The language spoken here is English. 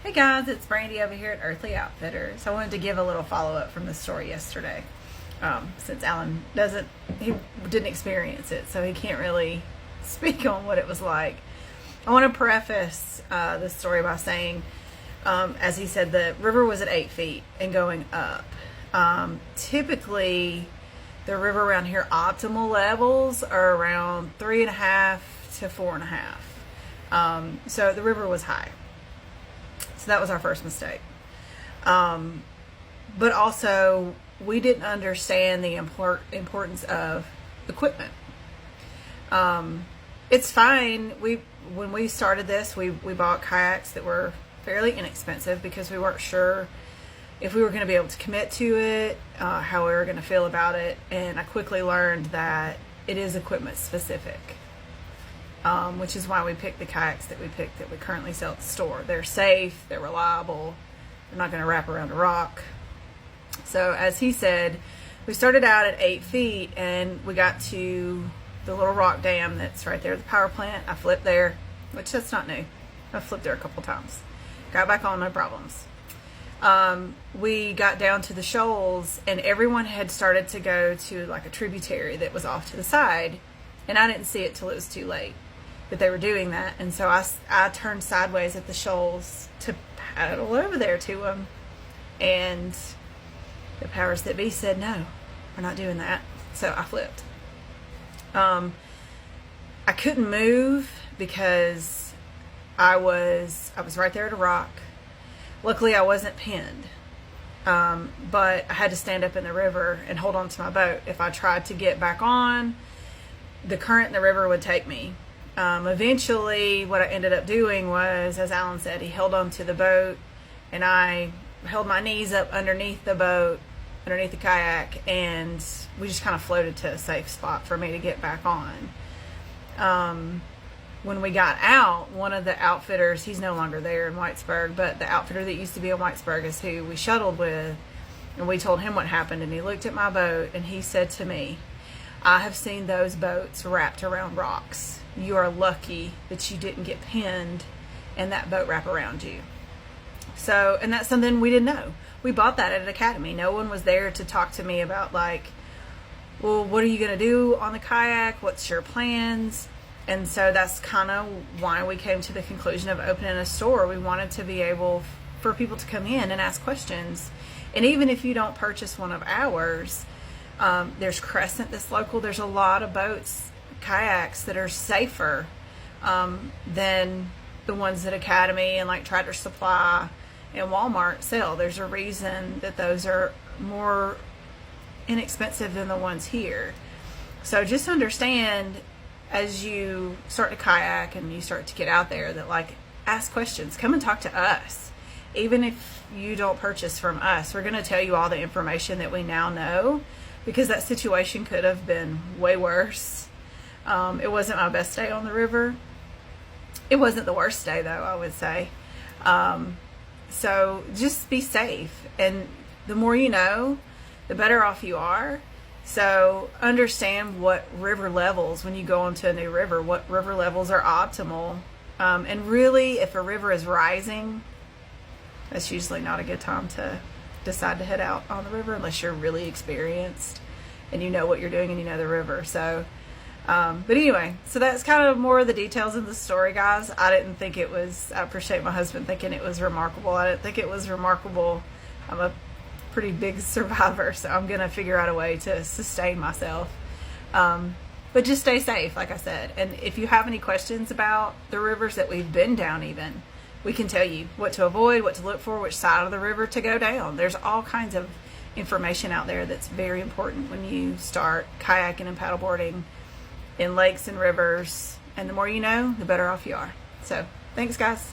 Hey guys, it's Brandi over here at Earthly Outfitters. I wanted to give a little follow-up from the story yesterday. Since Alan he didn't experience it, so he can't really speak on what it was like. I want to preface this story by saying, as he said, the river was at 8 feet and going up. Typically, the river around here, optimal levels are around 3.5 to 4.5. So the river was high. So that was our first mistake. But also, we didn't understand the importance of equipment. It's fine. When we started this, we bought kayaks that were fairly inexpensive because we weren't sure if we were going to be able to commit to it, how we were going to feel about it. And I quickly learned that it is equipment specific. Which is why we picked the kayaks that we picked that we currently sell at the store. They're safe, they're reliable, they're not going to wrap around a rock. So as he said, we started out at 8 feet and we got to the little rock dam that's right there at the power plant. I flipped there, which that's not new. I flipped there a couple times. Got back on, no problems. We got down to the shoals and everyone had started to go to like a tributary that was off to the side, and I didn't see it till it was too late that they were doing that. And so I turned sideways at the shoals to paddle over there to them, and the powers that be said, no, we're not doing that. So I flipped. I couldn't move because I was right there at a rock. Luckily I wasn't pinned, but I had to stand up in the river and hold on to my boat. If I tried to get back on, the current in the river would take me. Eventually what I ended up doing was, as Alan said, he held on to the boat and I held my knees up underneath the boat, underneath the kayak, and we just kind of floated to a safe spot for me to get back on. When we got out, one of the outfitters, he's no longer there in Whitesburg, but the outfitter that used to be in Whitesburg is who we shuttled with, and we told him what happened, and he looked at my boat and he said to me, I have seen those boats wrapped around rocks. You are lucky that you didn't get pinned and that boat wrap around you. So, and that's something we didn't know. We bought that at an academy. No one was there to talk to me about like, well, what are you going to do on the kayak? What's your plans? And so that's kind of why we came to the conclusion of opening a store. We wanted to be able for people to come in and ask questions. And even if you don't purchase one of ours, there's Crescent that's local. There's a lot of boats, kayaks that are safer than the ones that Academy and like Tractor Supply and Walmart sell. There's a reason that those are more inexpensive than the ones here. So just understand as you start to kayak and you start to get out there that like ask questions, come and talk to us. Even if you don't purchase from us, we're going to tell you all the information that we now know, because that situation could have been way worse. It wasn't my best day on the river. It wasn't the worst day though, I would say. So just be safe, and the more you know, the better off you are. So understand what river levels, when you go onto a new river, what river levels are optimal. And really, if a river is rising, that's usually not a good time to decide to head out on the river unless you're really experienced and you know what you're doing and you know the river. So but anyway, so that's kind of more of the details of the story, guys. I appreciate my husband thinking it was remarkable. I didn't think it was remarkable. I'm a pretty big survivor, so I'm gonna figure out a way to sustain myself. But just stay safe, like I said. And if you have any questions about the rivers that we've been down, even, we can tell you what to avoid, what to look for, which side of the river to go down. There's all kinds of information out there that's very important when you start kayaking and paddleboarding in lakes and rivers. And the more you know, the better off you are. So thanks, guys.